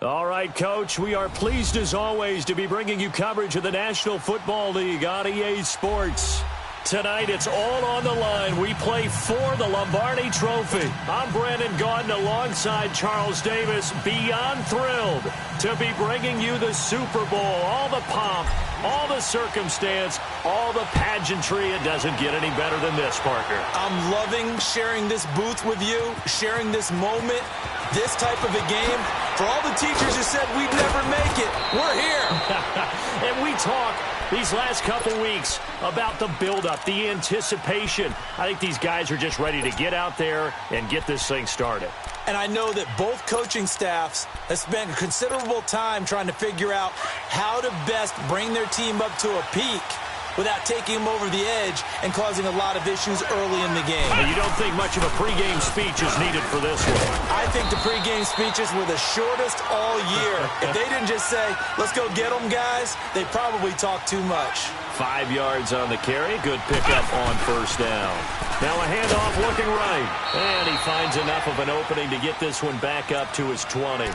All right, Coach, we are pleased as always to be bringing you coverage of the National Football League on EA Sports. Tonight, it's all on the line. We play for the Lombardi Trophy. I'm Brandon Gaudin alongside Charles Davis, beyond thrilled to be bringing you the Super Bowl. All the pomp, all the circumstance, all the pageantry. It doesn't get any better than this, Parker. I'm loving sharing this booth with you, sharing this moment, this type of a game. For all the teachers who said we'd never make it, we're here. And we talk these last couple weeks about the buildup, the anticipation. I think these guys are just ready to get out there and get this thing started. And I know that both coaching staffs have spent considerable time trying to figure out how to best bring their team up to a peak without taking them over the edge and causing a lot of issues early in the game. And you don't think much of a pregame speech is needed for this one? I think the pregame speeches were the shortest all year. If they didn't just say, let's go get them, guys, they probably talked too much. 5 yards on the carry. Good pickup on first down. Now a handoff looking right. And he finds enough of an opening to get this one back up to his 20.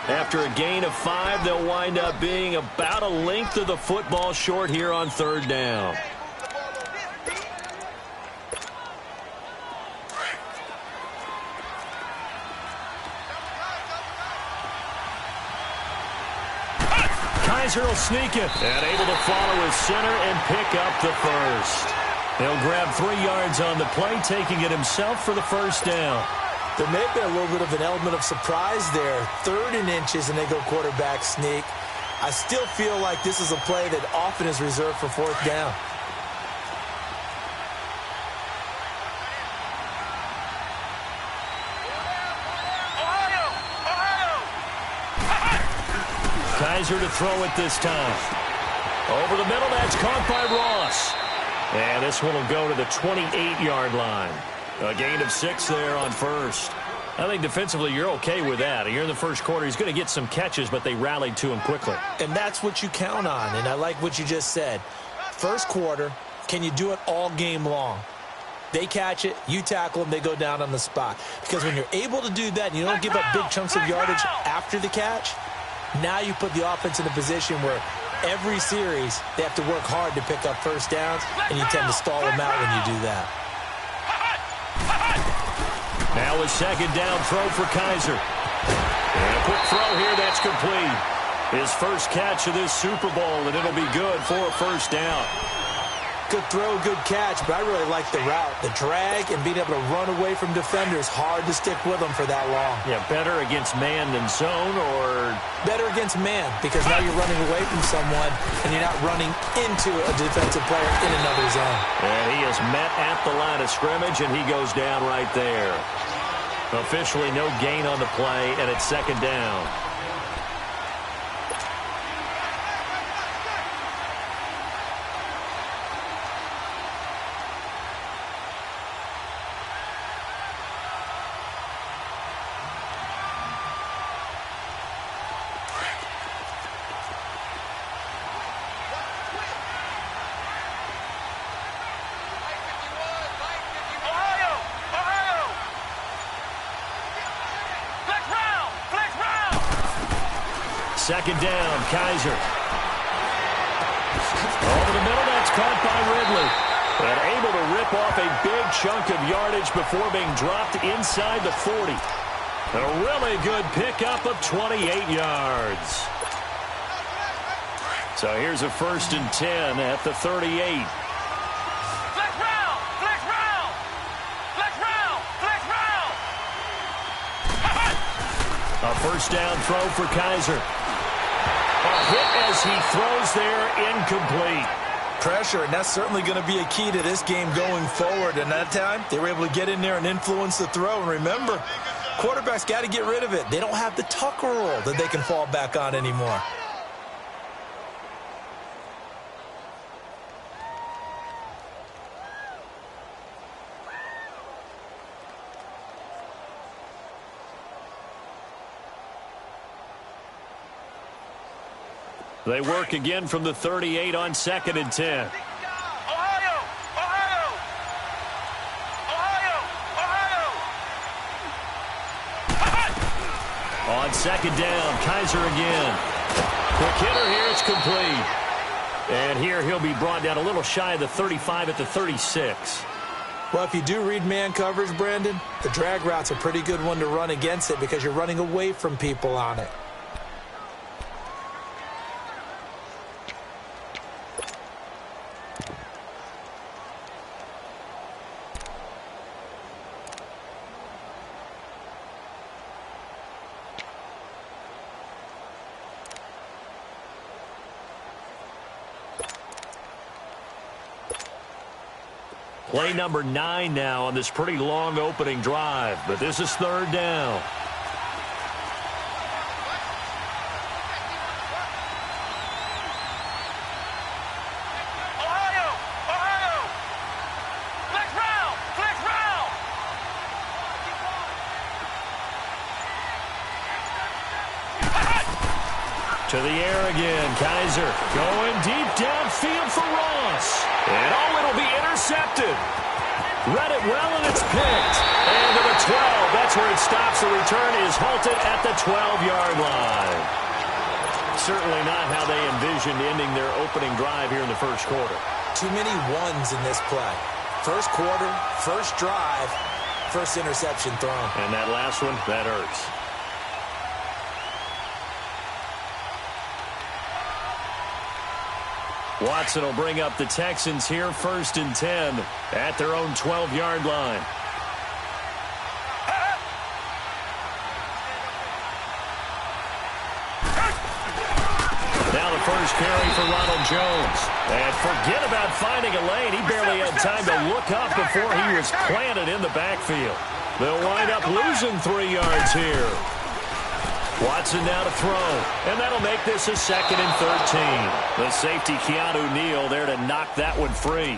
After a gain of 5, they'll wind up being about a length of the football short here on third down. Kaiser will sneak it and able to follow his center and pick up the first. He'll grab 3 yards on the play, taking it himself for the first down. There may have been a little bit of an element of surprise there. 3rd and inches, and they go quarterback sneak. I still feel like this is a play that often is reserved for 4th down. Kaiser to throw it this time. Over the middle, that's caught by Ross. And this one will go to the 28-yard line. A gain of 6 there on first. I think defensively you're okay with that. You're in the first quarter. He's going to get some catches, but they rallied to him quickly. And that's what you count on, and I like what you just said. First quarter, can you do it all game long? They catch it, you tackle them, they go down on the spot. Because when you're able to do that and you don't give up big chunks of yardage after the catch, now you put the offense in a position where every series they have to work hard to pick up first downs, and you tend to stall them out when you do that. Now a second down throw for Kaiser. And a quick throw here, that's complete. His first catch of this Super Bowl, and it'll be good for a first down. Good throw, good catch, but I really like the route. The drag and being able to run away from defenders, hard to stick with them for that long. Yeah, better against man than zone, or? Better against man, because now you're running away from someone and you're not running into a defensive player in another zone. And he is met at the line of scrimmage, and he goes down right there. Officially no gain on the play, and it's second down. Second down, Kaiser. Over the middle, that's caught by Ridley. And able to rip off a big chunk of yardage before being dropped inside the 40. A really good pickup of 28 yards. So here's a 1st and 10 at the 38. A first down throw for Kaiser. A hit as he throws there, incomplete. Pressure, and that's certainly going to be a key to this game going forward. And that time, they were able to get in there and influence the throw. And remember, quarterbacks got to get rid of it. They don't have the Tucker rule that they can fall back on anymore. They work again from the 38 on 2nd and 10. On second down, Kaiser again. Quick hitter here, it's complete. And here he'll be brought down a little shy of the 35 at the 36. Well, if you do read man coverage, Brandon, the drag route's a pretty good one to run against it because you're running away from people on it. Play number 9 now on this pretty long opening drive, but this is third down. To the air again, Kaiser going deep downfield for Ross. And it'll be intercepted. Read it well, and it's picked. And to the 12, that's where it stops. The return is halted at the 12-yard line. Certainly not how they envisioned ending their opening drive here in the first quarter. Too many ones in this play. First quarter, first drive, first interception thrown. And that last one, that hurts. Watson will bring up the Texans here, 1st and 10 at their own 12-yard line. Now the first carry for Ronald Jones. And forget about finding a lane. He barely had time to look up before he was planted in the backfield. They'll wind up losing 3 yards here. Watson now to throw, and that'll make this a 2nd and 13. The safety, Keanu Neal, there to knock that one free.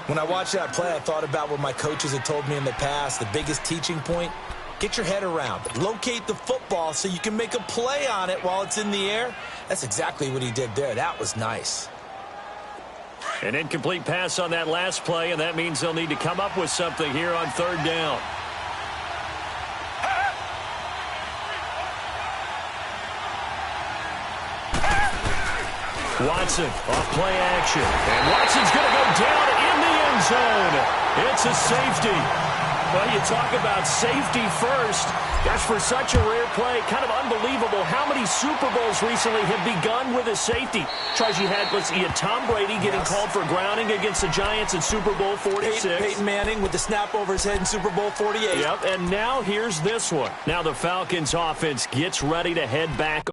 When I watched that play, I thought about what my coaches had told me in the past. The biggest teaching point, get your head around. Locate the football so you can make a play on it while it's in the air. That's exactly what he did there. That was nice. An incomplete pass on that last play, and that means they'll need to come up with something here on 3rd down. Watson off play action. And Watson's going to go down in the end zone. It's a safety. Well, you talk about safety first. Gosh, for such a rare play, kind of unbelievable how many Super Bowls recently have begun with a safety. Charles, you had Tom Brady getting called for grounding against the Giants in Super Bowl 46. Peyton Manning with the snap over his head in Super Bowl 48. Yep, and now here's this one. Now the Falcons offense gets ready to head back.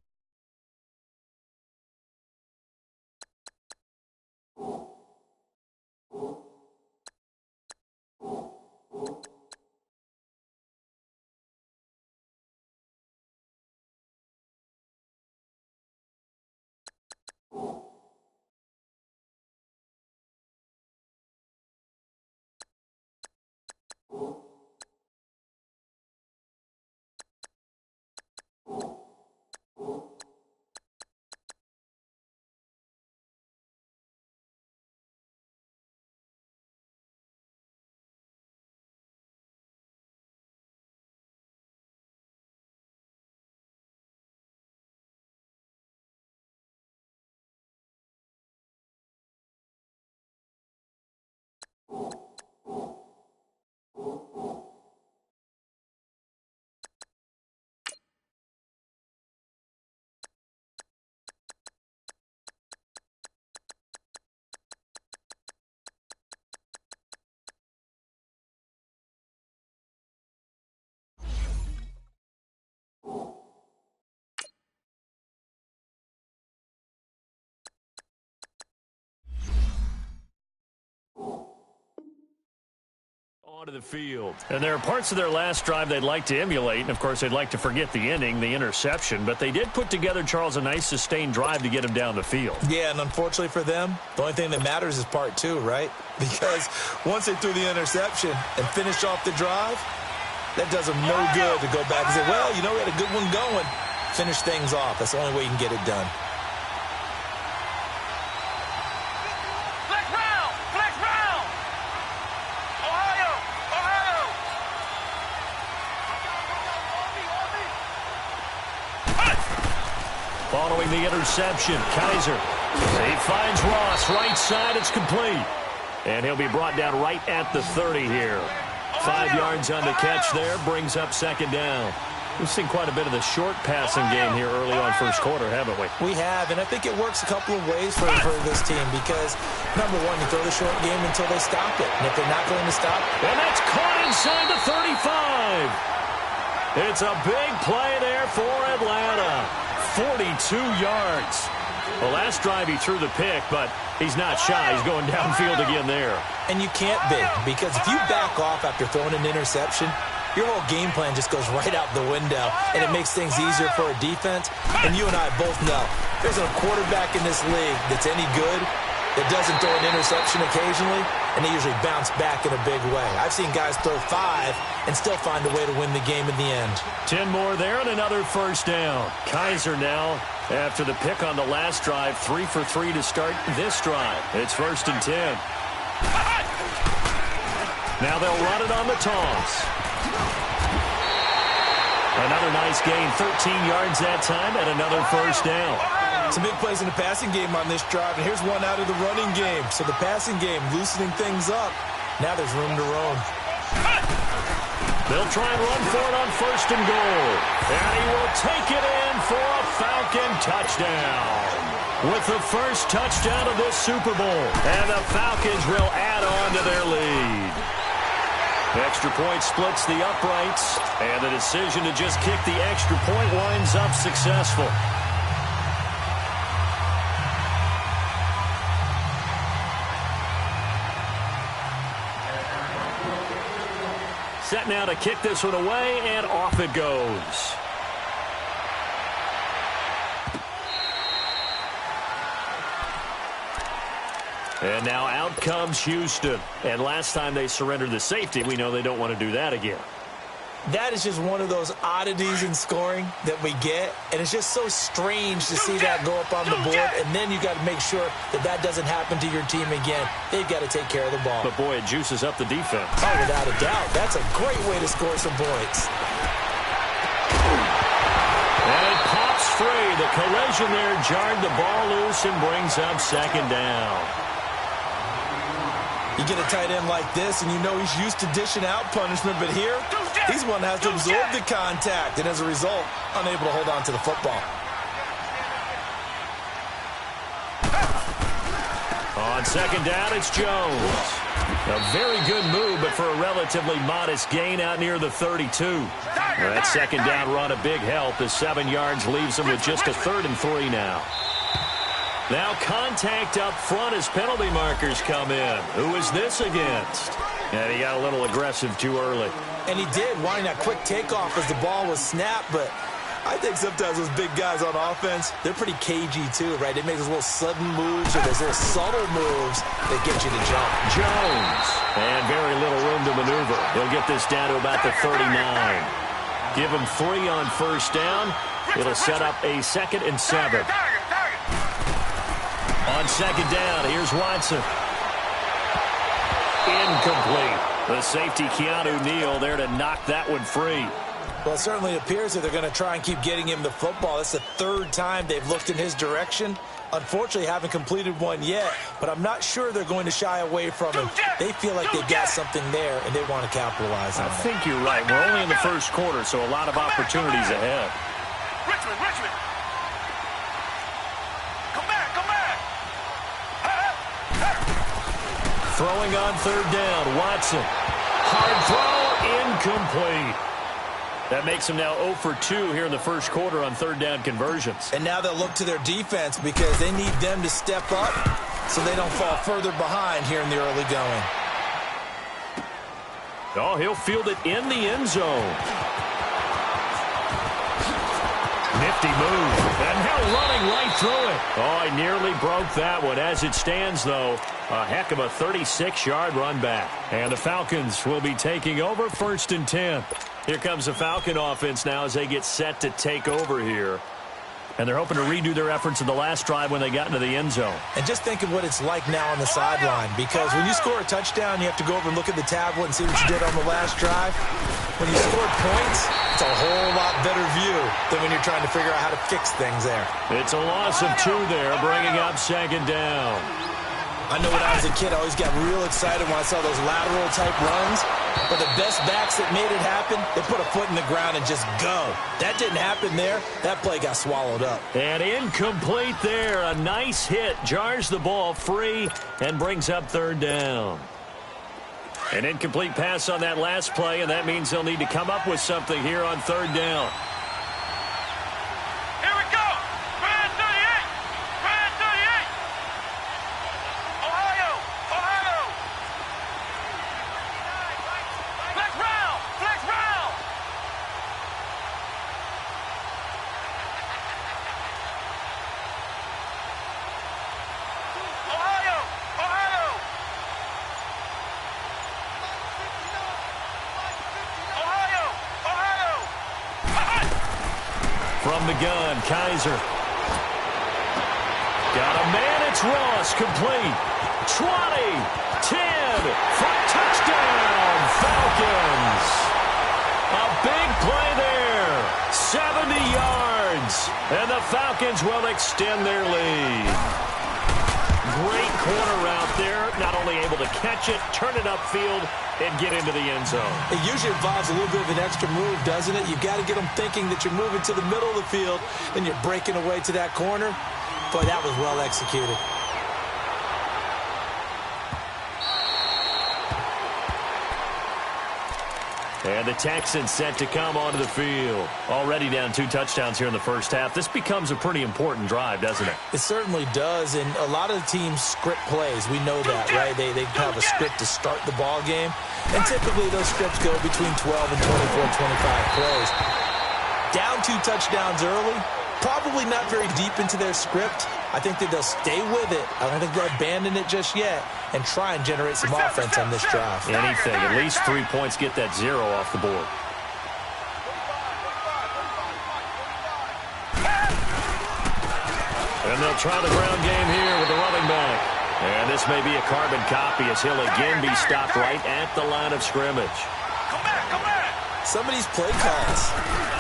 Onto the field. And there are parts of their last drive they'd like to emulate, and of course they'd like to forget the ending, the interception, but they did put together, Charles, a nice sustained drive to get him down the field. Yeah, and unfortunately for them, the only thing that matters is part 2, right? Because once they threw the interception and finished off the drive, that does them no good to go back and say, well, you know, we had a good one going. Finish things off. That's the only way you can get it done. following the interception. Kaiser, he finds Ross, right side, it's complete. And he'll be brought down right at the 30 here. 5 yards on the catch there, brings up second down. We've seen quite a bit of the short passing game here early on first quarter, haven't we? We have, and I think it works a couple of ways for this team because, number one, you throw the short game until they stop it. And if they're not going to stop, and that's caught inside the 35. It's a big play there for Atlanta. 42 yards. The last drive he threw the pick, but he's not shy. He's going downfield again there. And you can't be, because if you back off after throwing an interception, your whole game plan just goes right out the window, and it makes things easier for a defense. And you and I both know there's a quarterback in this league that's any good that doesn't throw an interception occasionally, and they usually bounce back in a big way. I've seen guys throw 5 and still find a way to win the game in the end. 10 more there and another first down. Kaiser now, after the pick on the last drive, 3 for 3 to start this drive. It's 1st and 10. Now they'll run it on the toss. Another nice gain, 13 yards that time, and another first down. Some big plays in the passing game on this drive, and here's one out of the running game. So the passing game loosening things up. Now there's room to roam. They'll try and run for it on 1st and goal. And he will take it in for a Falcon touchdown. With the first touchdown of this Super Bowl. And the Falcons will add on to their lead. Extra point splits the uprights, and the decision to just kick the extra point winds up successful. Set now to kick this one away, and off it goes. And now out comes Houston. And last time they surrendered the safety, we know they don't want to do that again. That is just one of those oddities in scoring that we get. And it's just so strange to see that go up on the board. And then you got to make sure that that doesn't happen to your team again. They've got to take care of the ball. But, boy, it juices up the defense. Oh, without a doubt. That's a great way to score some points. And it pops free. The collision there jarred the ball loose and brings up second down. You get a tight end like this, and you know he's used to dishing out punishment, but here, he's one that has to absorb the contact, and as a result, unable to hold on to the football. On second down, it's Jones. A very good move, but for a relatively modest gain out near the 32. That second down run, a big help. The 7 yards leaves him with just a 3rd and 3 now. Now contact up front as penalty markers come in. Who is this against? And he got a little aggressive too early. And he did, wanting that quick takeoff as the ball was snapped, but I think sometimes those big guys on offense, they're pretty cagey too, right? They make those little sudden moves or those little subtle moves that get you to jump. Jones, and very little room to maneuver. He'll get this down to about the 39. Give him 3 on first down. It'll set up a 2nd and 7. On second down, here's Watson. Incomplete. The safety, Keanu Neal, there to knock that one free. Well, it certainly appears that they're going to try and keep getting him the football. That's the 3rd time they've looked in his direction. Unfortunately, haven't completed one yet, but I'm not sure they're going to shy away from him. They feel like they've got something there, and they want to capitalize on it. I think you're right. We're only in the first quarter, so a lot of opportunities ahead. Richmond. Throwing on 3rd down, Watson. Hard throw, incomplete. That makes him now 0 for 2 here in the first quarter on 3rd down conversions. And now they'll look to their defense because they need them to step up so they don't fall further behind here in the early going. Oh, he'll field it in the end zone. Nifty move. And now running right through it. Oh, he nearly broke that one. As it stands, though, a heck of a 36-yard run back. And the Falcons will be taking over 1st and 10. Here comes the Falcon offense now as they get set to take over here. And they're hoping to redo their efforts in the last drive when they got into the end zone. And just think of what it's like now on the sideline, because when you score a touchdown, you have to go over and look at the tablet and see what you did on the last drive. When you score points, it's a whole lot better view than when you're trying to figure out how to fix things there. It's a loss of 2 there, bringing up second down. I know when I was a kid, I always got real excited when I saw those lateral-type runs. But the best backs that made it happen, they put a foot in the ground and just go. That didn't happen there. That play got swallowed up. And incomplete there. A nice hit. Jars the ball free and brings up third down. An incomplete pass on that last play, and that means they'll need to come up with something here on third down. From the gun, Kaiser. Got a man, it's Ross, complete. 20, 10, for touchdown, Falcons. A big play there, 70 yards, and the Falcons will extend their lead. Great corner route there, not only able to catch it, turn it upfield, and get into the end zone. It usually involves a little bit of an extra move, doesn't it? You've got to get them thinking that you're moving to the middle of the field and you're breaking away to that corner. Boy, that was well executed. And the Texans set to come onto the field. Already down 2 touchdowns here in the first half. This becomes a pretty important drive, doesn't it? It certainly does, and a lot of the teams script plays. We know that, right? They have a script to start the ball game, and typically those scripts go between 12 and 24, 25 plays. Down 2 touchdowns early, probably not very deep into their script. I think that they'll stay with it. I don't think they'll abandon it just yet and try and generate some offense on this drive. Anything. At least 3 points, get that 0 off the board. And they'll try the ground game here with the running back. And this may be a carbon copy as he'll again be stopped right at the line of scrimmage. Come back. Some of these play calls,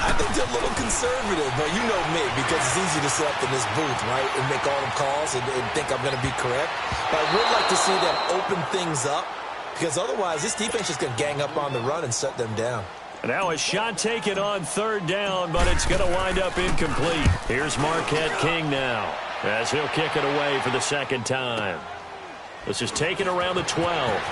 I think they're a little conservative, but you know me, because it's easy to sit up in this booth, right, and make all the calls and think I'm going to be correct. But I would like to see them open things up, because otherwise this defense is going to gang up on the run and shut them down. Now a shot taken on third down, but it's going to wind up incomplete. Here's Marquette King now, as he'll kick it away for the second time. This is taken around the 12.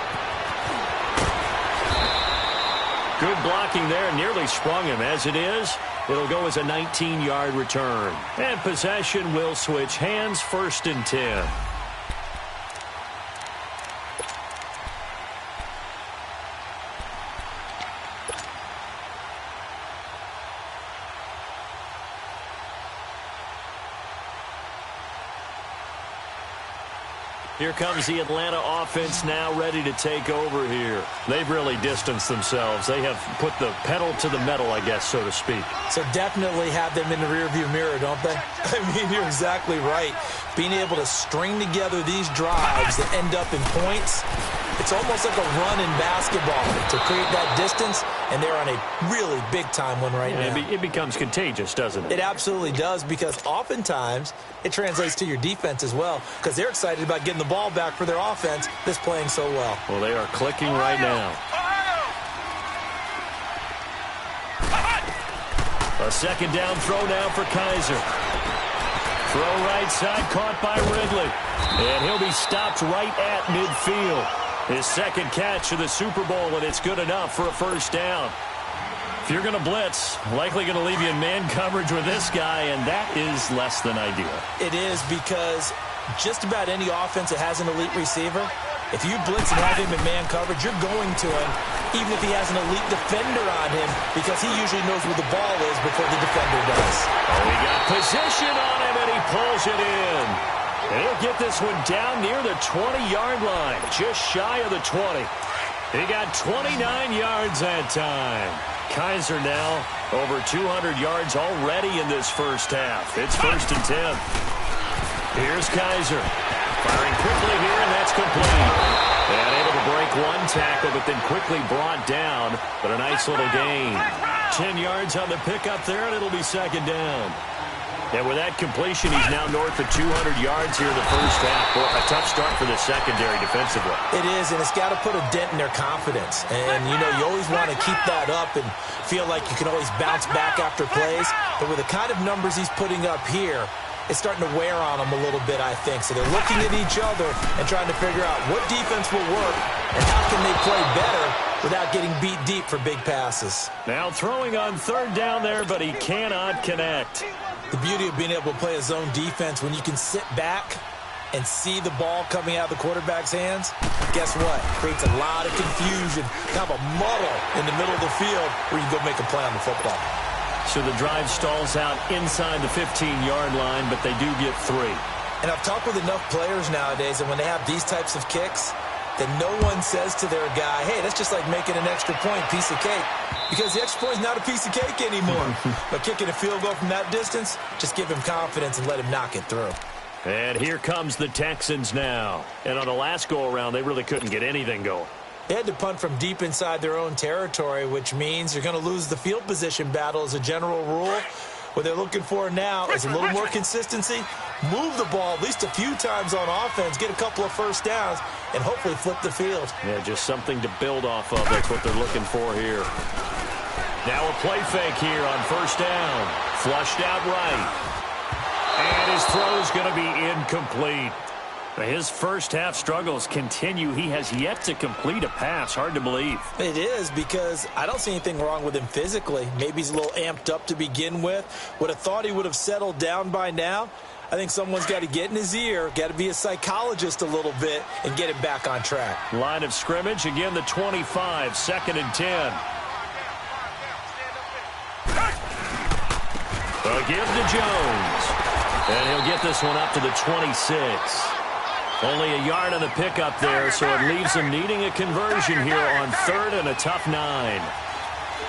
Good blocking there, nearly sprung him. As it is, it'll go as a 19-yard return. And possession will switch hands, 1st and 10. Here comes the Atlanta offense now ready to take over here. They've really distanced themselves. They have put the pedal to the metal, I guess, so to speak. So definitely have them in the rearview mirror, don't they? I mean, you're exactly right. Being able to string together these drives that end up in points, it's almost like a run in basketball to create that distance, and they're on a really big-time one right now. It becomes contagious, doesn't it? It absolutely does, because oftentimes it translates to your defense as well, because they're excited about getting the ball back for their offense that's playing so well. Well, they are clicking right now. A second down throw now for Kaiser. Throw right side, caught by Ridley. And he'll be stopped right at midfield. His second catch of the Super Bowl, and it's good enough for a first down. If you're going to blitz, likely going to leave you in man coverage with this guy, and that is less than ideal. It is, because just about any offense that has an elite receiver, if you blitz and have him in man coverage, you're going to him, even if he has an elite defender on him, because he usually knows where the ball is before the defender does. Oh, he got position on him, and he pulls it in. And he'll get this one down near the 20-yard line, just shy of the 20. He got 29 yards that time. Kaiser now over 200 yards already in this first half. It's 1st and 10. Here's Kaiser. Firing quickly here, and that's complete. And able to break one tackle, but then quickly brought down. But a nice little gain. 10 yards on the pickup there, and it'll be 2nd down. And with that completion, he's now north of 200 yards here in the first half. Well, a tough start for the secondary defensively. It is, and it's got to put a dent in their confidence. And, you know, you always want to keep that up and feel like you can always bounce back after plays. But with the kind of numbers he's putting up here, it's starting to wear on them a little bit, I think. So they're looking at each other and trying to figure out what defense will work and how can they play better without getting beat deep for big passes. Now throwing on 3rd down there, but he cannot connect. The beauty of being able to play a zone defense when you can sit back and see the ball coming out of the quarterback's hands, guess what? Creates a lot of confusion, kind of a muddle in the middle of the field where you can go make a play on the football. So the drive stalls out inside the 15-yard line, but they do get 3. And I've talked with enough players nowadays, and when they have these types of kicks, that no one says to their guy, hey, that's just like making an extra point, piece of cake. Because the extra point is not a piece of cake anymore. But kicking a field goal from that distance, just give him confidence and let him knock it through. And here comes the Texans now. And on the last go-around, they really couldn't get anything going. They had to punt from deep inside their own territory, which means you're going to lose the field position battle as a general rule. What they're looking for now is a little more consistency, move the ball at least a few times on offense, get a couple of first downs, and hopefully flip the field. Yeah, just something to build off of. That's what they're looking for here. Now a play fake here on 1st down. Flushed out right. And his throw is going to be incomplete. His first half struggles continue. He has yet to complete a pass. Hard to believe. It is, because I don't see anything wrong with him physically. Maybe he's a little amped up to begin with. Would have thought he would have settled down by now. I think someone's got to get in his ear, got to be a psychologist a little bit, and get him back on track. Line of scrimmage, again the 25, 2nd and 10. A give to Jones. And he'll get this one up to the 26. Only a yard on the pickup there, so it leaves him needing a conversion here on 3rd and a tough 9.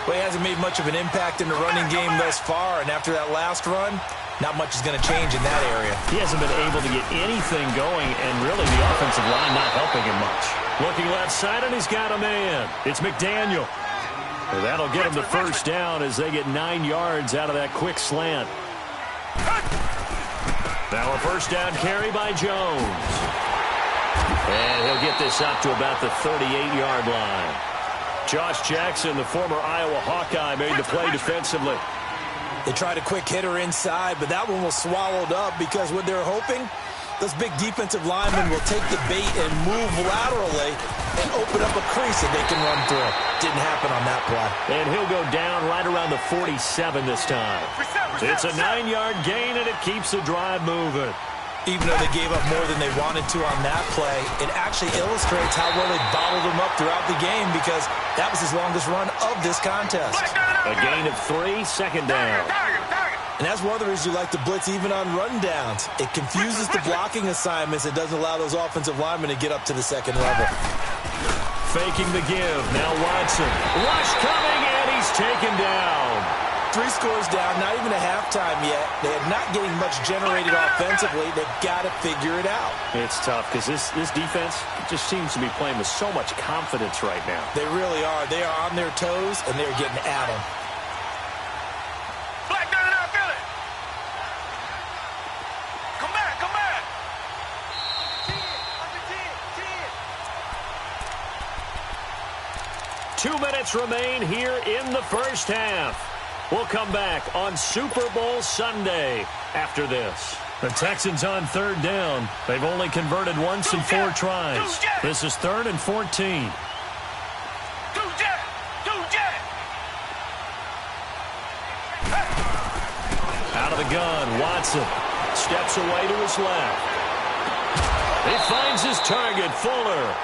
Well, he hasn't made much of an impact in the running game thus far, and after that last run, not much is going to change in that area. He hasn't been able to get anything going, and really the offensive line not helping him much. Looking left side, and he's got a man. It's McDaniel. And that'll get him the 1st down as they get 9 yards out of that quick slant. Now a 1st down carry by Jones. And he'll get this up to about the 38-yard line. Josh Jackson, the former Iowa Hawkeye, made the play defensively. They tried a quick hitter inside, but that one was swallowed up because what they're hoping, those big defensive linemen will take the bait and move laterally and open up a crease that they can run through. Didn't happen on that play. And he'll go down right around the 47 this time. It's a 9-yard gain, and it keeps the drive moving. Even though they gave up more than they wanted to on that play, it actually illustrates how well they bottled him up throughout the game, because that was his longest run of this contest. A gain of 3, 2nd down. And that's one of the reasons you like to blitz even on rundowns. It confuses the blocking assignments. It doesn't allow those offensive linemen to get up to the 2nd level. Faking the give. Now Watson. Rush coming, and he's taken down. 3 scores down, not even a halftime yet. They are not getting much generated offensively. They've got to figure it out. It's tough because this defense just seems to be playing with so much confidence right now. They really are. They are on their toes, and they're getting at them. Black down and out, feel it. Come back, come back. 10, 2 minutes remain here in the first half. We'll come back on Super Bowl Sunday after this. The Texans on 3rd down. They've only converted once in 4 tries. This is 3rd and 14. Out of the gun, Watson steps away to his left. He finds his target, Fuller.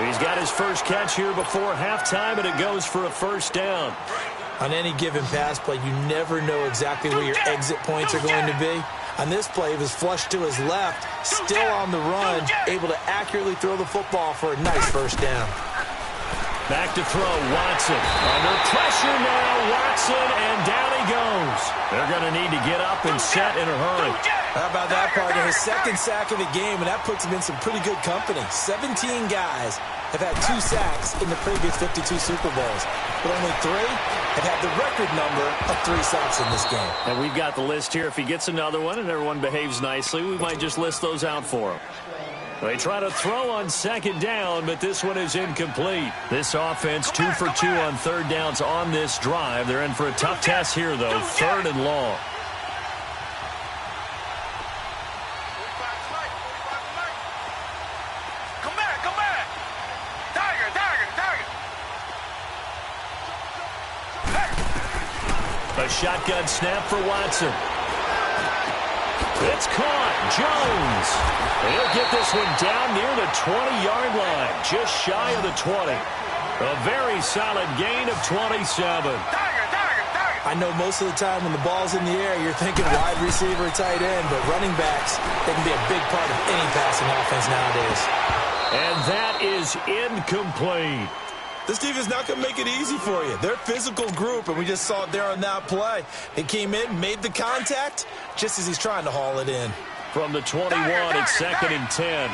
He's got his first catch here before halftime, and it goes for a 1st down. On any given pass play, you never know exactly where your exit points are going to be. On this play, he was flushed to his left, still on the run, able to accurately throw the football for a nice 1st down. Back to throw, Watson. Under pressure now, Watson, and down he goes. They're going to need to get up and set in a hurry. How about that, partner? His second sack of the game, and that puts him in some pretty good company. 17 guys have had 2 sacks in the previous 52 Super Bowls, but only 3 have had the record number of 3 sacks in this game. And we've got the list here. If he gets another one and everyone behaves nicely, we might just list those out for him. They try to throw on second down, but this one is incomplete. This offense 2 for 2 on third downs on this drive. They're in for a tough task here, though. 3rd and long. Come back, come back. Tiger. A shotgun snap for Watson. It's caught. Jones. He'll get this one down near the 20-yard line, just shy of the 20. A very solid gain of 27. I know most of the time when the ball's in the air, you're thinking wide receiver, tight end, but running backs, they can be a big part of any passing offense nowadays. And that is incomplete. This defense is not going to make it easy for you. They're a physical group, and we just saw it there on that play. He came in, made the contact, just as he's trying to haul it in. From the 21, it's 2nd and 10.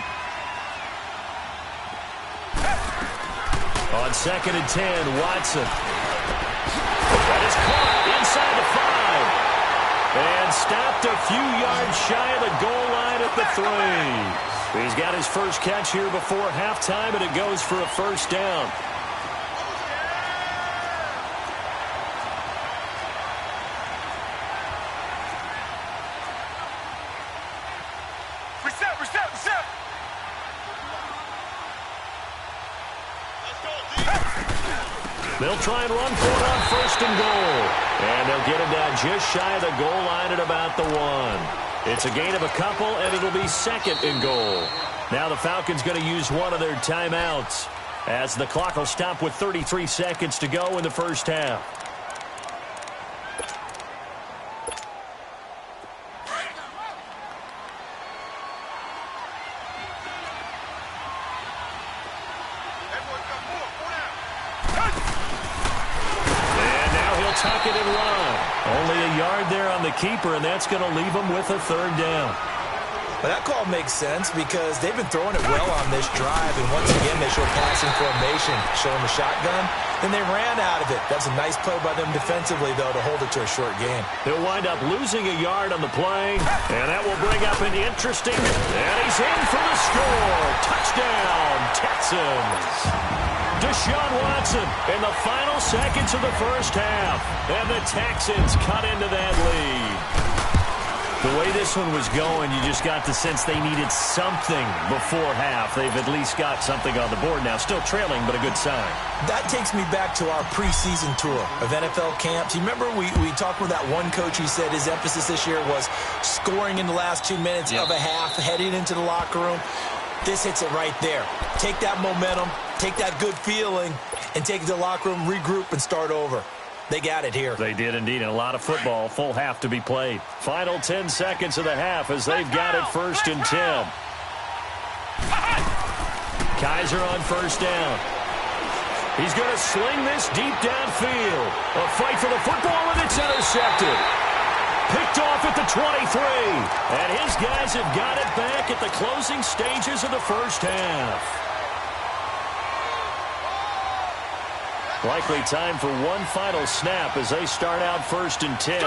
On 2nd and 10, Watson. That is caught inside the 5. And stopped a few yards shy of the goal line at the 3. He's got his first catch here before halftime, and it goes for a first down. Reset. They'll try and run for it on 1st and goal. And they'll get him down just shy of the goal line at about the 1. It's a gain of a couple, and it'll be 2nd and goal. Now the Falcons going to use one of their timeouts as the clock will stop with 33 seconds to go in the first half. Tuck it and run. Only a yard there on the keeper, and that's going to leave him with a 3rd down. But that call makes sense because they've been throwing it well on this drive, and once again they show passing formation, showing the shotgun. Then they ran out of it. That's a nice play by them defensively, though, to hold it to a short game. They'll wind up losing a yard on the play, and that will bring up an interesting, and he's in for the score. Touchdown, Texans. Deshaun Watson in the final seconds of the first half. And the Texans cut into that lead. The way this one was going, you just got the sense they needed something before half. They've at least got something on the board now. Still trailing, but a good sign. That takes me back to our preseason tour of NFL camps. You remember we talked with that one coach who said his emphasis this year was scoring in the last 2 minutes of a half, heading into the locker room. This hits it right there. Take that momentum, take that good feeling, and take it to the locker room, regroup, and start over. They got it here. They did indeed, and a lot of football, full half to be played. Final 10 seconds of the half as they've got it 1st and 10. Kaiser on 1st down. He's going to sling this deep downfield. A fight for the football, and it's intercepted. Picked off at the 23. And his guys have got it back at the closing stages of the first half. Likely time for one final snap as they start out 1st and 10.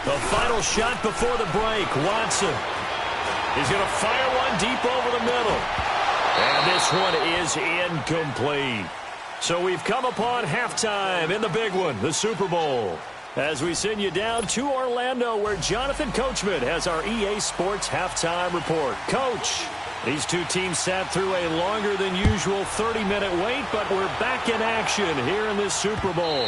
The final shot before the break. Watson. He's going to fire one deep over the middle. And this one is incomplete. So we've come upon halftime in the big one, the Super Bowl. As we send you down to Orlando, where Jonathan Coachman has our EA Sports halftime report. Coach, these two teams sat through a longer than usual 30-minute wait, but we're back in action here in this Super Bowl.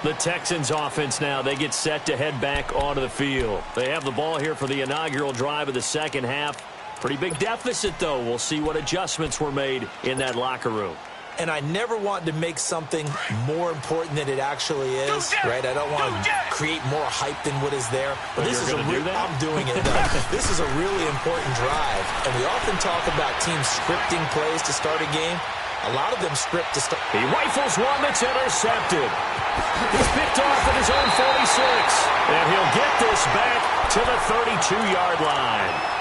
The Texans offense now, they get set to head back onto the field. They have the ball here for the inaugural drive of the second half. Pretty big deficit, though. We'll see what adjustments were made in that locker room. And I never want to make something more important than it actually is, right? I don't want to create more hype than what is there. But this is I'm doing it, though. This is a really important drive. And we often talk about teams scripting plays to start a game. A lot of them script to start. He rifles one that's intercepted. He's picked off at his own 46. And he'll get this back to the 32-yard line.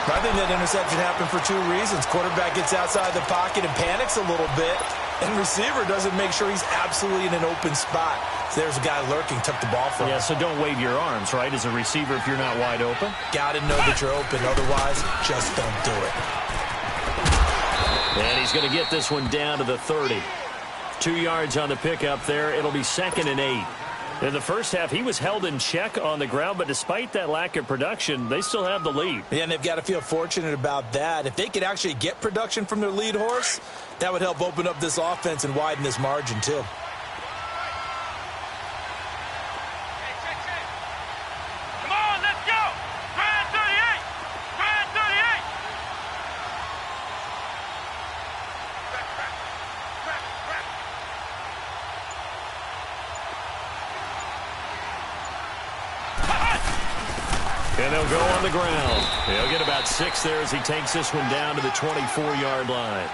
I think that interception happened for two reasons. Quarterback gets outside the pocket and panics a little bit, and receiver doesn't make sure he's absolutely in an open spot. So there's a guy lurking, took the ball from him. Yeah, so don't wave your arms, right, as a receiver if you're not wide open. Got to know that you're open. Otherwise, just don't do it. And he's going to get this one down to the 30. 2 yards on the pickup there. It'll be 2nd and 8. In the first half, he was held in check on the ground, but despite that lack of production, they still have the lead. Yeah, and they've got to feel fortunate about that. If they could actually get production from their lead horse, that would help open up this offense and widen this margin, too. Come on, let's go. Try 38. Try 38. And they'll go on the ground. He'll get about 6 there as he takes this one down to the 24-yard line.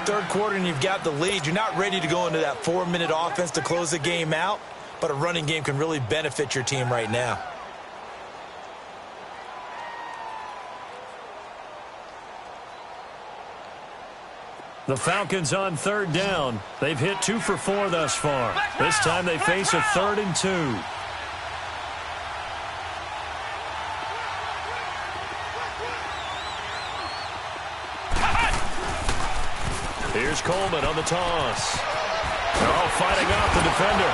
Third quarter and you've got the lead. You're not ready to go into that 4-minute offense to close the game out, but a running game can really benefit your team right now. The Falcons on 3rd down. They've hit 2 for 4 thus far. This time they face a 3rd and 2. Here's Coleman on the toss. They're all fighting off the defender.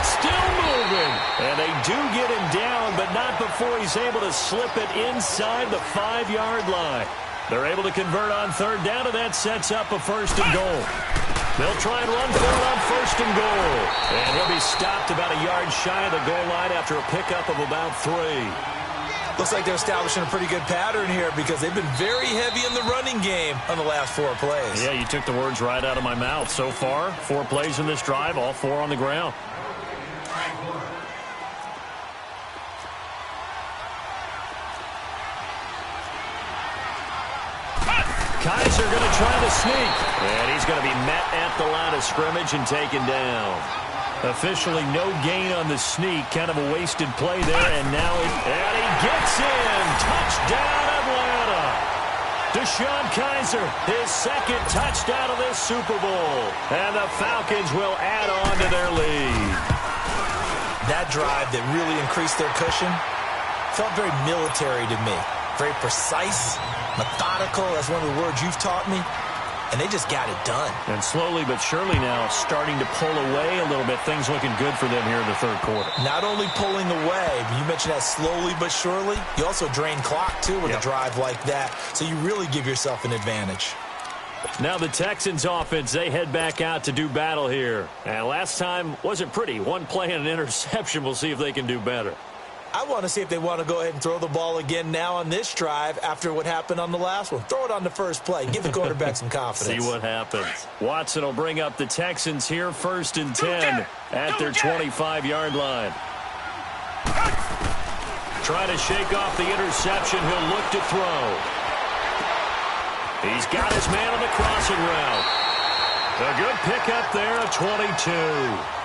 Still moving. And they do get him down, but not before he's able to slip it inside the 5-yard line. They're able to convert on 3rd down, and that sets up a 1st and goal. They'll try and run for it on 1st and goal. And he'll be stopped about a yard shy of the goal line after a pickup of about 3. Looks like they're establishing a pretty good pattern here because they've been very heavy in the running game on the last 4 plays. Yeah, you took the words right out of my mouth. So far, 4 plays in this drive, all 4 on the ground. Kaiser going to try to sneak. And he's going to be met at the line of scrimmage and taken down. Officially no gain on the sneak. Kind of a wasted play there. And now and he gets in. Touchdown, Atlanta. Deshaun Kaiser, his 2nd touchdown of this Super Bowl. And the Falcons will add on to their lead. That drive that really increased their cushion felt very military to me. Very precise, methodical. That's one of the words you've taught me. And they just got it done. And slowly but surely now starting to pull away a little bit. Things looking good for them here in the 3rd quarter. Not only pulling away, but you mentioned that slowly but surely. You also drain clock, too, with a drive like that. So you really give yourself an advantage. Now the Texans offense, they head back out to do battle here. And last time wasn't pretty. 1 play and an interception. We'll see if they can do better. I want to see if they want to go ahead and throw the ball again now on this drive after what happened on the last one. Throw it on the first play. Give the quarterback some confidence. See what happens. Watson will bring up the Texans here 1st and 10 at their 25-yard line. Trying to shake off the interception. He'll look to throw. He's got his man on the crossing route. A good pickup there, a 22.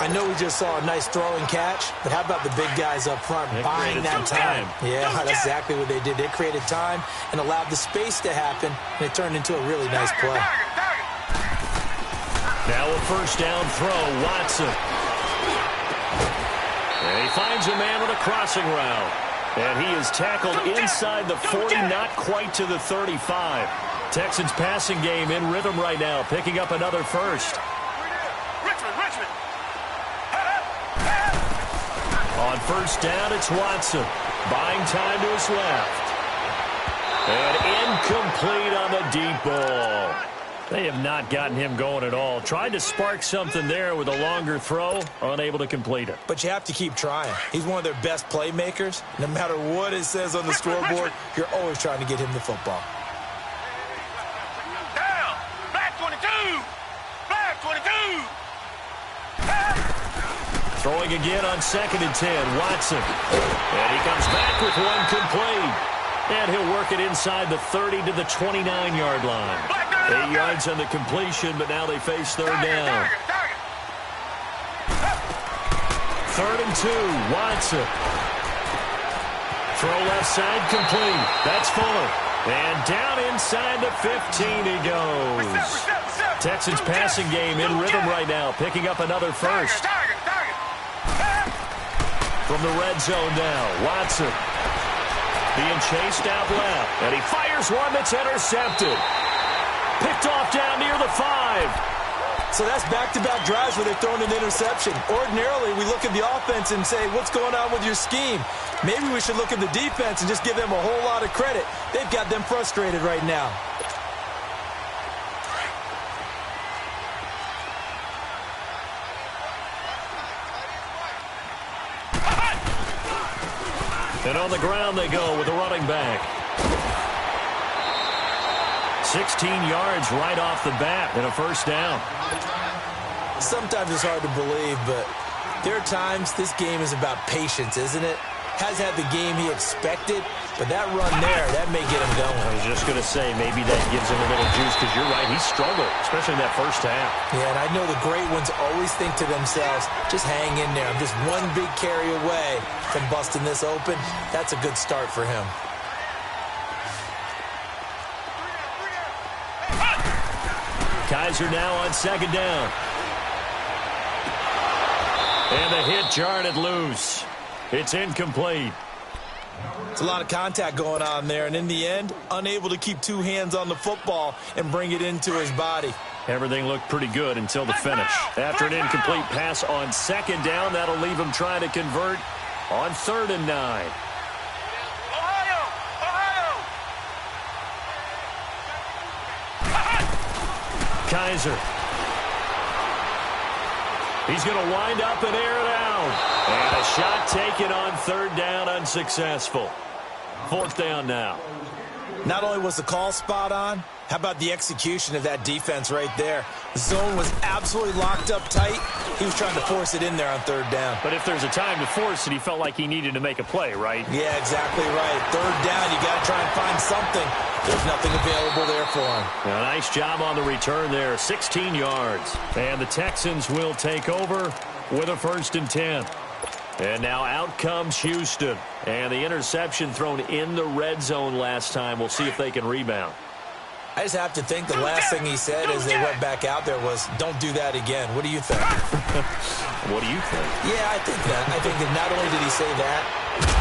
I know we just saw a nice throwing catch, but how about the big guys up front buying that time? Yeah, that's exactly what they did. They created time and allowed the space to happen, and it turned into a really nice play. Now a 1st down throw, Watson. And he finds a man on a crossing route. And he is tackled inside the 40, not quite to the 35. Texans passing game in rhythm right now, picking up another 1st. Richmond. On 1st down, it's Watson. Buying time to his left. And incomplete on the deep ball. They have not gotten him going at all. Tried to spark something there with a longer throw. Unable to complete it. But you have to keep trying. He's one of their best playmakers. No matter what it says on the scoreboard, you're always trying to get him the football. Down. Black 22. Throwing again on 2nd and 10. Watson. And he comes back with one complete. And he'll work it inside the 30 to the 29-yard line. 8 yards on the completion, but now they face 3rd down. 3rd and 2. Watson. Throw left side complete. That's Fuller. And down inside the 15 he goes. Texans passing game in rhythm right now, picking up another first. From the red zone now, Watson being chased out left. And he fires one that's intercepted. Picked off down near the 5. So that's back-to-back drives where they're throwing an interception. Ordinarily, we look at the offense and say, what's going on with your scheme? Maybe we should look at the defense and just give them a whole lot of credit. They've got them frustrated right now. And on the ground they go with the running back. 16 yards right off the bat and a first down. Sometimes it's hard to believe, but there are times this game is about patience, isn't it? Has had the game he expected, but that run there, that may get him going. I was just going to say, maybe that gives him a little juice, because you're right, he struggled, especially in that first half. Yeah, and I know the great ones always think to themselves, just hang in there. I'm just one big carry away from busting this open. That's a good start for him. Kaiser now on 2nd down. And the hit jarred it loose. It's incomplete. It's a lot of contact going on there, and in the end, unable to keep two hands on the football and bring it into his body. Everything looked pretty good until the finish. After an incomplete pass on 2nd down, that'll leave him trying to convert on 3rd and 9. Kaiser. He's going to wind up and air it out. And a shot taken on 3rd down, unsuccessful. 4th down now. Not only was the call spot on, how about the execution of that defense right there? The zone was absolutely locked up tight. He was trying to force it in there on 3rd down. But if there's a time to force it, he felt like he needed to make a play, right? Yeah, exactly right. 3rd down, you got to try and find something. There's nothing available there for him. A nice job on the return there, 16 yards. And the Texans will take over with a 1st and 10. And now out comes Houston. And the interception thrown in the red zone last time. We'll see if they can rebound. I just have to think the last thing he said as they went back out there was, don't do that again. What do you think? What do you think? Yeah, I think that. I think that not only did he say that,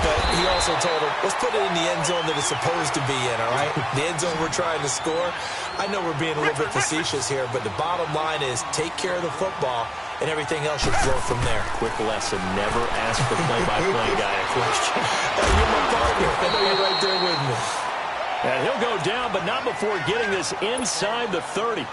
but he also told him, let's put it in the end zone that it's supposed to be in, all right? The end zone we're trying to score. I know we're being a little bit facetious here, but the bottom line is take care of the football, and everything else should flow from there. Quick lesson, never ask the play-by-play guy a question. You're my partner. I know you're right there with me. And he'll go down, but not before getting this inside the 30.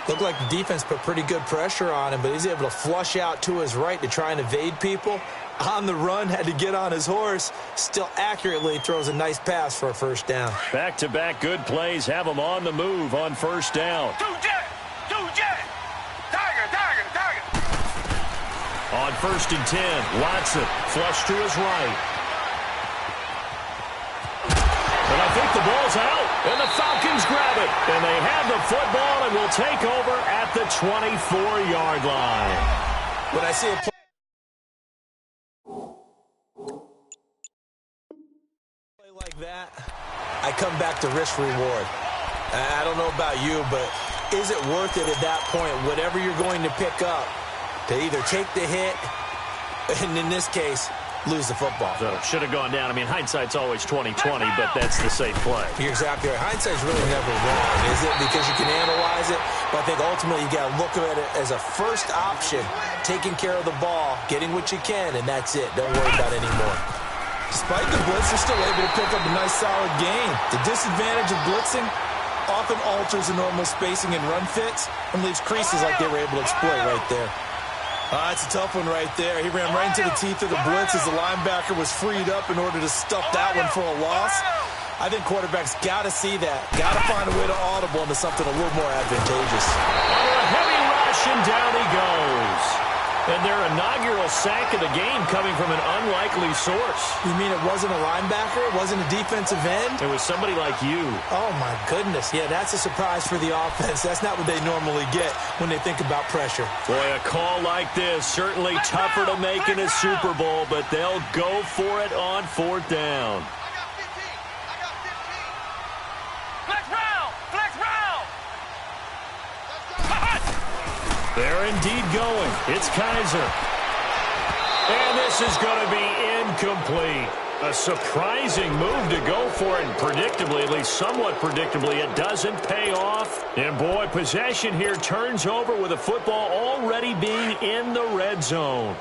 Looked like the defense put pretty good pressure on him, but he's able to flush out to his right to try and evade people. On the run, had to get on his horse. Still accurately throws a nice pass for a 1st down. Back-to-back good plays have him on the move on 1st down. On 1st and 10, Watson flush to his right. And I think the ball's out, and the Falcons grab it. And they have the football and will take over at the 24-yard line. When I see a play like that, I come back to risk-reward. I don't know about you, but is it worth it at that point, whatever you're going to pick up, to either take the hit, and in this case, lose the football? So should have gone down. I mean, hindsight's always 20/20, but that's the safe play. You're exactly right. Hindsight's really never wrong, is it? Because you can analyze it, but I think ultimately you got to look at it as a first option, taking care of the ball, getting what you can, and that's it. Don't worry about it anymore. Despite the blitz, they're still able to pick up a nice, solid gain. The disadvantage of blitzing often alters the normal spacing and run fits and leaves creases like they were able to exploit right there. It's a tough one right there. He ran right into the teeth of the blitz as the linebacker was freed up in order to stuff that one for a loss. I think quarterbacks got to see that. Got to find a way to audible into something a little more advantageous. Under a heavy rush, and down he goes. And their inaugural sack of the game coming from an unlikely source. You mean it wasn't a linebacker? It wasn't a defensive end? It was somebody like you. Oh, my goodness. Yeah, that's a surprise for the offense. That's not what they normally get when they think about pressure. Boy, a call like this, certainly tougher to make in a Super Bowl, but they'll go for it on 4th down. They're indeed going. It's Kaiser. And this is going to be incomplete. A surprising move to go for it, and predictably, at least somewhat predictably, it doesn't pay off. And boy, possession here turns over with a football already being in the red zone.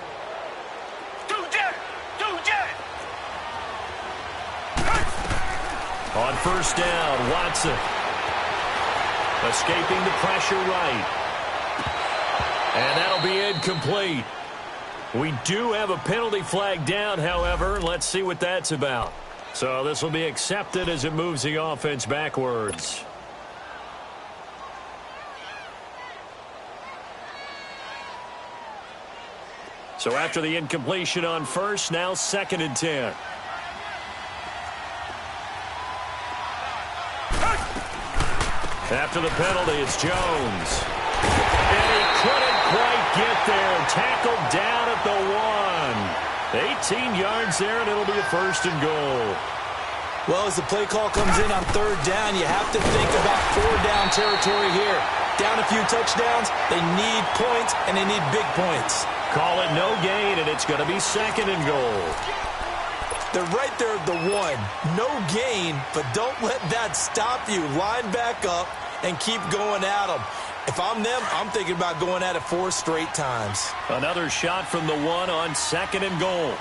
On 1st down, Watson. Escaping the pressure right. And that'll be incomplete. We do have a penalty flag down, however. Let's see what that's about. So this will be accepted as it moves the offense backwards. So after the incompletion on 1st, now 2nd and 10. After the penalty, it's Jones. And he couldn't quite get there. Tackled down at the 1. 18 yards there, and it'll be a 1st and goal. Well, as the play call comes in on 3rd down, you have to think about 4-down territory here. Down a few touchdowns, they need points, and they need big points. Call it no gain, and it's going to be 2nd and goal. They're right there at the 1. No gain, but don't let that stop you. Line back up and keep going at them. If I'm them, I'm thinking about going at it 4 straight times. Another shot from the 1 on 2nd and goal.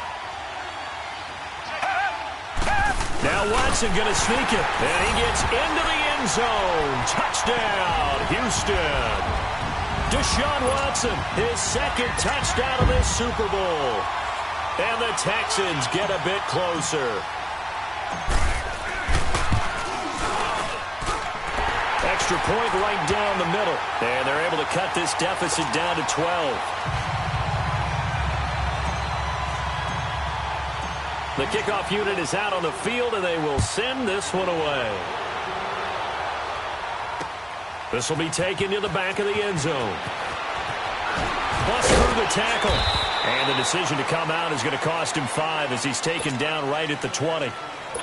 Now Watson going to sneak it, and he gets into the end zone. Touchdown, Houston. Deshaun Watson, his 2nd touchdown of this Super Bowl. And the Texans get a bit closer. Extra point right down the middle. And they're able to cut this deficit down to 12. The kickoff unit is out on the field, and they will send this one away. This will be taken to the back of the end zone. Plus through the tackle. And the decision to come out is going to cost him 5 as he's taken down right at the 20.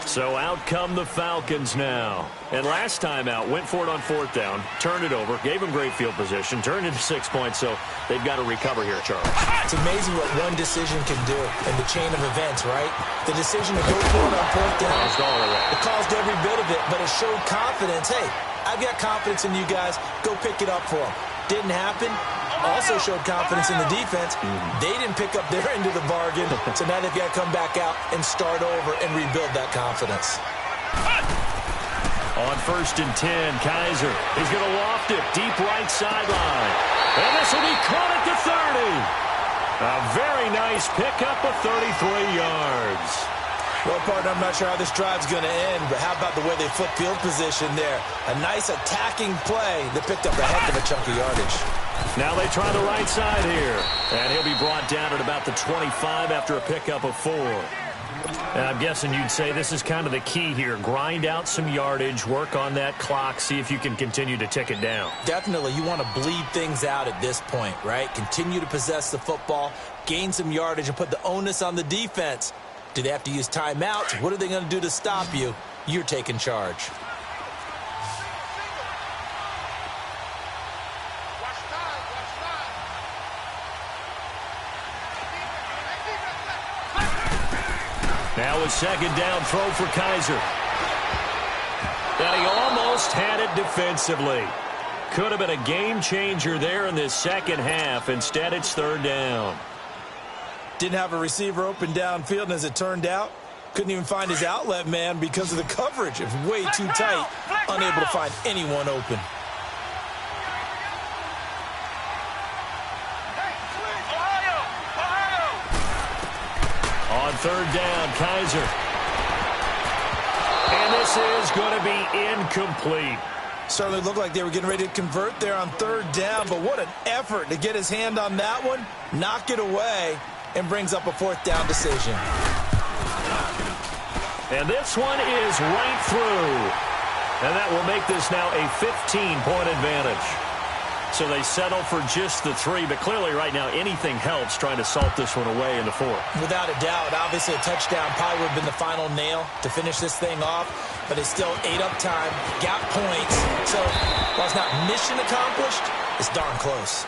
So out come the Falcons now. And last time out, went for it on 4th down, turned it over, gave him great field position, turned into 6 points, so they've got to recover here, Charles. It's amazing what one decision can do in the chain of events, right? The decision to go for it on 4th down, it caused every bit of it, but it showed confidence. Hey, I've got confidence in you guys. Go pick it up for them. Didn't happen. Also showed confidence in the defense. They didn't pick up their end of the bargain, so now they've got to come back out and start over and rebuild that confidence. On 1st and 10, Kaiser. He's going to loft it deep right sideline. And this will be caught at the 30. A very nice pickup of 33 yards. Well, partner, I'm not sure how this drive's going to end, but how about the way they flip field position there? A nice attacking play that picked up a heck of a chunk of yardage. Now they try the right side here. And he'll be brought down at about the 25 after a pickup of 4. And I'm guessing you'd say this is kind of the key here. Grind out some yardage, work on that clock, see if you can continue to tick it down. Definitely. You want to bleed things out at this point, right? Continue to possess the football, gain some yardage, and put the onus on the defense. Do they have to use timeouts? What are they going to do to stop you? You're taking charge. Now a 2nd down throw for Kaiser. And he almost had it defensively. Could have been a game changer there in this 2nd half. Instead, it's 3rd down. Didn't have a receiver open downfield, and as it turned out, couldn't even find his outlet man because of the coverage. It was way too tight, unable to find anyone open. On 3rd down, Kaiser. And this is going to be incomplete. Certainly looked like they were getting ready to convert there on third down, but what an effort to get his hand on that one, knock it away, and brings up a fourth down decision. And this one is right through. And that will make this now a 15-point advantage. So they settle for just the 3, but clearly right now anything helps trying to salt this one away in the 4th. Without a doubt, obviously a touchdown probably would have been the final nail to finish this thing off, but it's still ate up time, got points. So while it's not mission accomplished, it's darn close.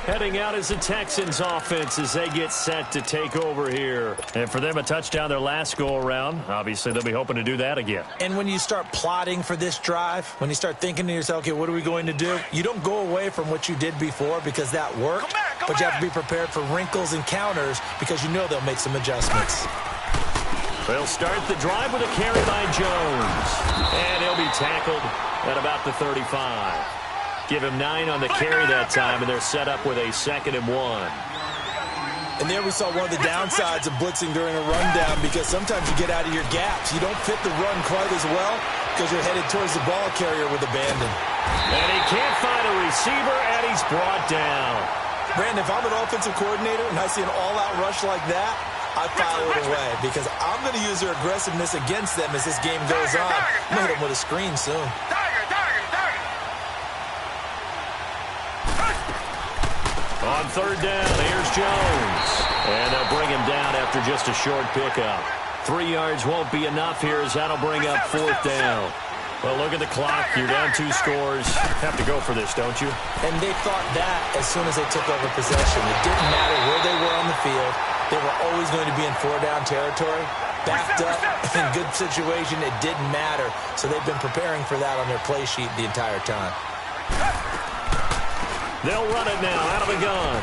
Heading out is the Texans offense as they get set to take over here. And for them, a touchdown their last go-around. Obviously, they'll be hoping to do that again. And when you start plotting for this drive, when you start thinking to yourself, okay, what are we going to do? You don't go away from what you did before because that worked, but you have to be prepared for wrinkles and counters because you know they'll make some adjustments. They'll start the drive with a carry by Jones. And he'll be tackled at about the 35. Give him 9 on the carry that time, and they're set up with a 2nd and 1. And there we saw one of the downsides of blitzing during a rundown because sometimes you get out of your gaps. You don't fit the run quite as well because you're headed towards the ball carrier with abandon. And he can't find a receiver, and he's brought down. Brandon, if I'm an offensive coordinator and I see an all-out rush like that, I file it away because I'm going to use their aggressiveness against them as this game goes on. I'm going to hit them with a screen soon. On third down, here's Jones. And they'll bring him down after just a short pickup. 3 yards won't be enough here as that'll bring up 4th down. Well, look at the clock. You're down 2 scores. Have to go for this, don't you? And they thought that as soon as they took over possession. It didn't matter where they were on the field. They were always going to be in 4-down territory. Backed up, in good situation, it didn't matter. So they've been preparing for that on their play sheet the entire time. They'll run it now out of the gun.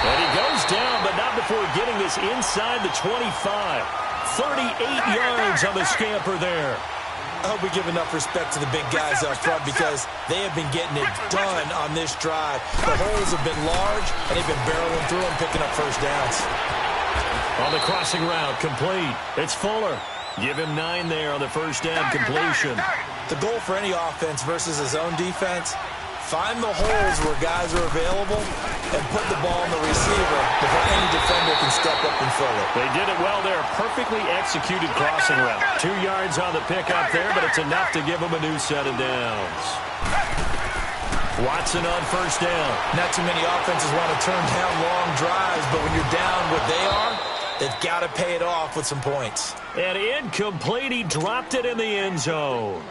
And he goes down, but not before getting this inside the 25. 38 yards on the scamper there. I hope we give enough respect to the big guys up front because they have been getting it done on this drive. The holes have been large, and they've been barreling through and picking up first downs. On the crossing route, complete. It's Fuller. Give him 9 there on the first down completion. The goal for any offense versus a zone defense, find the holes where guys are available and put the ball on the receiver before any defender can step up and fill it. They did it well there. Perfectly executed crossing route. 2 yards on the pickup there, but it's enough to give them a new set of downs. Watson on first down. Not too many offenses want to turn down long drives, but when you're down what they are, they've got to pay it off with some points. And incomplete. He dropped it in the end zone.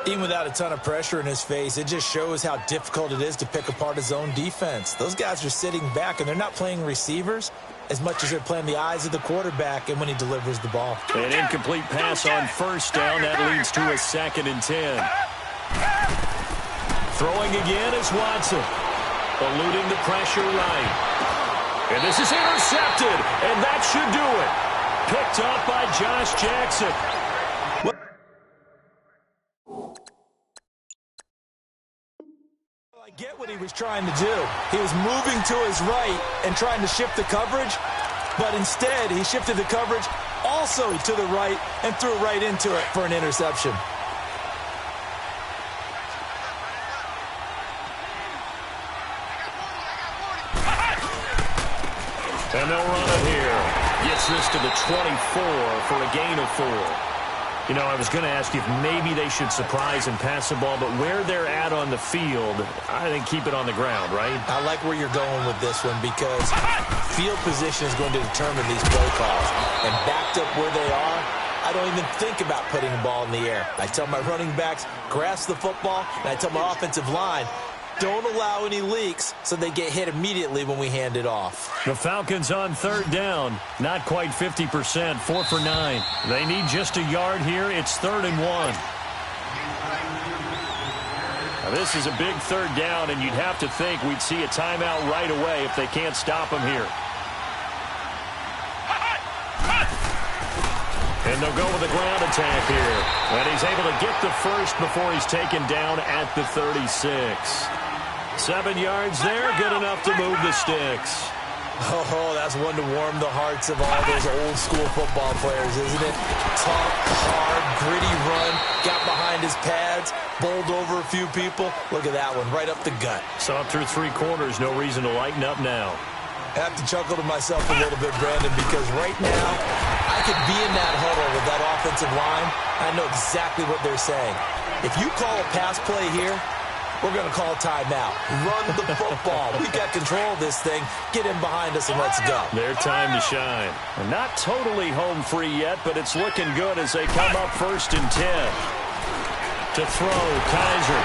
Even without a ton of pressure in his face, it just shows how difficult it is to pick apart a zone defense. Those guys are sitting back, and they're not playing receivers as much as they're playing the eyes of the quarterback and when he delivers the ball. An incomplete pass on first down. That leads to a 2nd and 10. Throwing again is Watson. Eluding the pressure right. And this is intercepted, and that should do it. Picked up by Josh Jackson. I get what he was trying to do. He was moving to his right and trying to shift the coverage, but instead he shifted the coverage also to the right and threw right into it for an interception. And they'll run it here. Gets this to the 24 for a gain of 4. You know, I was going to ask you if maybe they should surprise and pass the ball, but where they're at on the field, I think keep it on the ground, right? I like where you're going with this one because field position is going to determine these play calls. And backed up where they are, I don't even think about putting the ball in the air. I tell my running backs, grasp the football, and I tell my offensive line, don't allow any leaks so they get hit immediately when we hand it off. The Falcons on third down. Not quite 50%. 4 for 9. They need just a yard here. It's 3rd and 1. Now, this is a big third down, and you'd have to think we'd see a timeout right away if they can't stop them here. And they'll go with the ground attack here. And he's able to get the first before he's taken down at the 36. 7 yards there, good enough to move the sticks. Oh, that's one to warm the hearts of all those old-school football players, isn't it? Tough, hard, gritty run, got behind his pads, bowled over a few people. Look at that one, right up the gut. Saw through 3 quarters, no reason to lighten up now. I have to chuckle to myself a little bit, Brandon, because right now, I could be in that huddle with that offensive line. I know exactly what they're saying. If you call a pass play here, we're going to call timeout. Run the football. We've got control of this thing. Get in behind us and let's go. Their time to shine. Not totally home free yet, but it's looking good as they come up 1st and 10. To throw, Kaiser.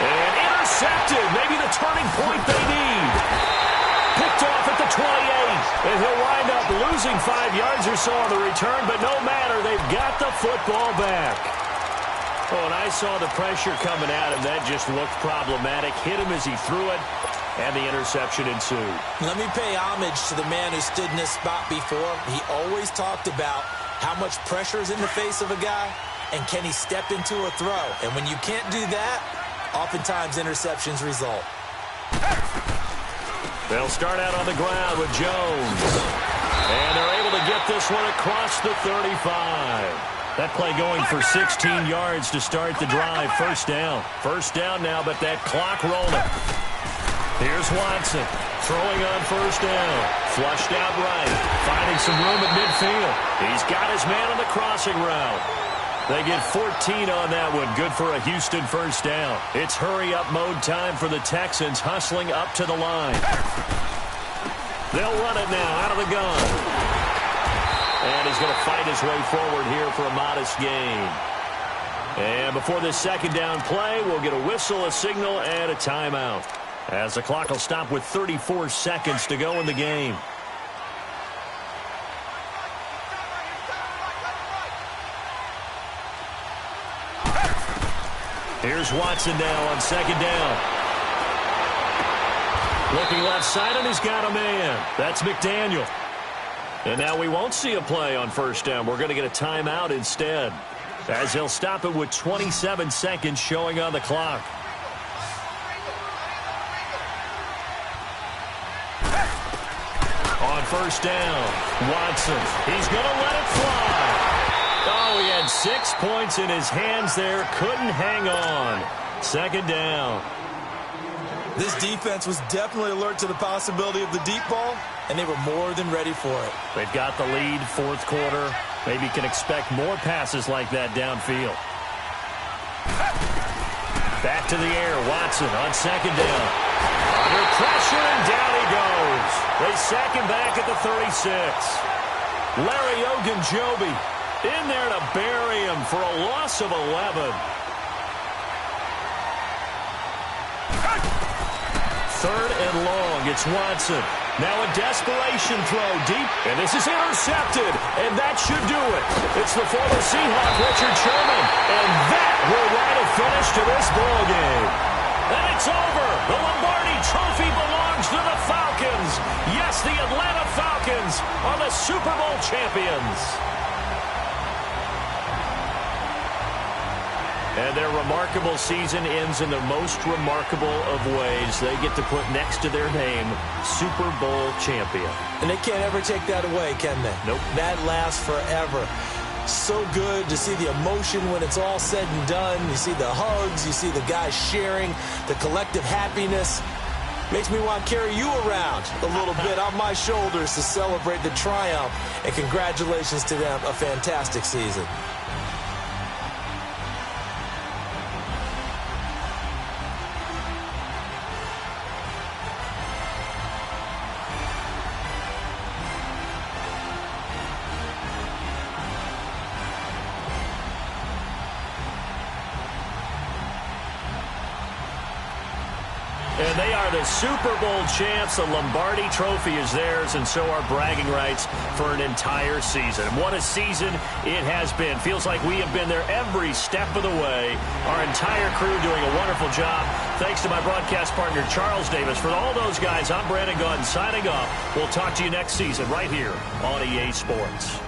And intercepted. Maybe the turning point they need. Picked off at the 28. And he'll wind up losing 5 yards or so on the return, but no matter, they've got the football back. Oh, and I saw the pressure coming at him. That just looked problematic. Hit him as he threw it, and the interception ensued. Let me pay homage to the man who stood in this spot before. He always talked about how much pressure is in the face of a guy, and can he step into a throw. And when you can't do that, oftentimes interceptions result. They'll start out on the ground with Jones. And they're able to get this one across the 35. That play going for 16 yards to start the drive. First down. First down now, but that clock rolling. Here's Watson throwing on first down. Flushed out right. Finding some room at midfield. He's got his man on the crossing route. They get 14 on that one. Good for a Houston first down. It's hurry-up mode time for the Texans, hustling up to the line. They'll run it now out of the gun. And he's going to fight his way forward here for a modest gain. And before this second down play, we'll get a whistle, a signal, and a timeout, as the clock will stop with 34 seconds to go in the game. Here's Watson now on second down. Looking left side, and he's got a man. That's McDaniel. And now we won't see a play on first down. We're going to get a timeout instead, as they'll stop it with 27 seconds showing on the clock. On first down, Watson. He's going to let it fly. Oh, he had 6 points in his hands there. Couldn't hang on. Second down. This defense was definitely alert to the possibility of the deep ball, and they were more than ready for it. They've got the lead, 4th quarter. Maybe can expect more passes like that downfield. Back to the air, Watson on second down. Under pressure, and down he goes. They sack him back at the 36. Larry Ogunjobi in there to bury him for a loss of 11. 3rd and long. It's Watson. Now a desperation throw deep, and this is intercepted, and that should do it. It's the former Seahawk, Richard Sherman, and that will write a finish to this ball game. And it's over. The Lombardi Trophy belongs to the Falcons. Yes, the Atlanta Falcons are the Super Bowl champions. And their remarkable season ends in the most remarkable of ways. They get to put next to their name, Super Bowl champion. And they can't ever take that away, can they? Nope. That lasts forever. So good to see the emotion when it's all said and done. You see the hugs, you see the guys sharing, the collective happiness. Makes me want to carry you around a little bit on my shoulders to celebrate the triumph. And congratulations to them, a fantastic season. And they are the Super Bowl champs. The Lombardi Trophy is theirs, and so are bragging rights for an entire season. What a season it has been. Feels like we have been there every step of the way. Our entire crew doing a wonderful job. Thanks to my broadcast partner, Charles Davis. For all those guys, I'm Brandon Gaudin signing off. We'll talk to you next season right here on EA Sports.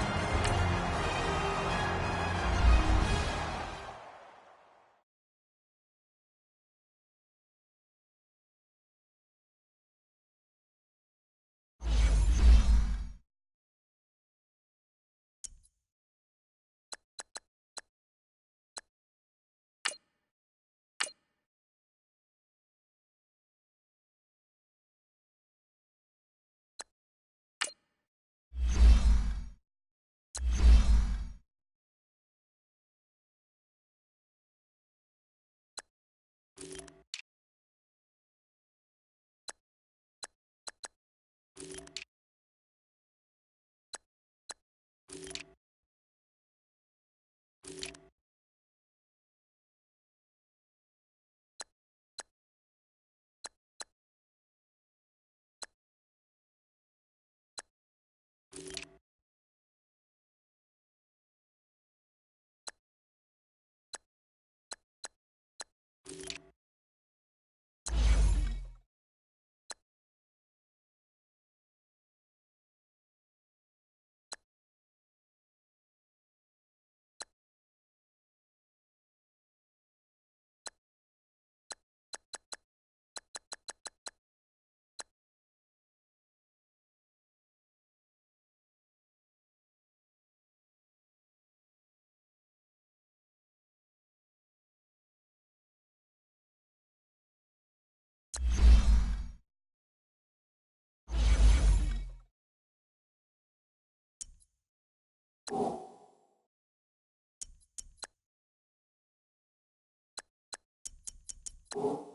you